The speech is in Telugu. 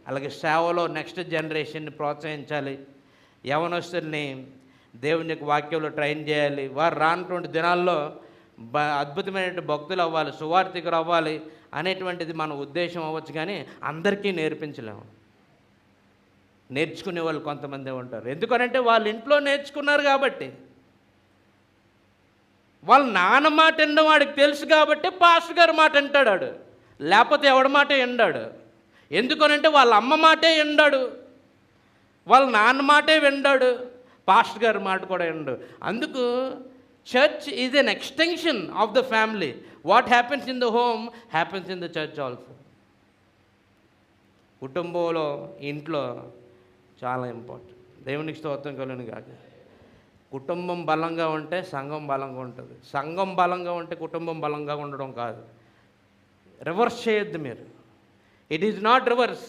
అలాగే సేవలో నెక్స్ట్ జనరేషన్ని ప్రోత్సహించాలి. యవనస్తుల్ని దేవుని యొక్క వాక్యంలో ట్రైన్ చేయాలి. వారు రానటువంటి దినాల్లో అద్భుతమైనటువంటి భక్తులు అవ్వాలి, సువార్థికులు అవ్వాలి అనేటువంటిది మన ఉద్దేశం అవ్వచ్చు, కానీ అందరికీ నేర్పించలేము. నేర్చుకునే వాళ్ళు కొంతమంది ఉంటారు. ఎందుకనంటే వాళ్ళ ఇంట్లో నేర్చుకున్నారు కాబట్టి, వాళ్ళ నాన్న మాట వినడం వాడికి తెలుసు కాబట్టి పాస్టర్ గారి మాట వింటాడు. లేకపోతే ఎవడి మాట విండాడు. ఎందుకనంటే వాళ్ళ అమ్మ మాటే విండాడు, వాళ్ళ నాన్న మాటే విండాడు, పాస్టర్ గారి మాట కూడా విండు. అందుకు church is an extension of the family. What happens in the home happens in the church also. కుటుంబంలో, ఇంట్లో చాలా ఇంపార్టెంట్. దేవునికి స్తోత్రం కలుగును గాక. కుటుంబం బలంగా ఉంటే సంఘం బలంగా ఉంటుంది. సంఘం బలంగా ఉంటే కుటుంబం బలంగా ఉండడం కాదు. రివర్స్ చేయొద్దు మీరు. It is not reverse.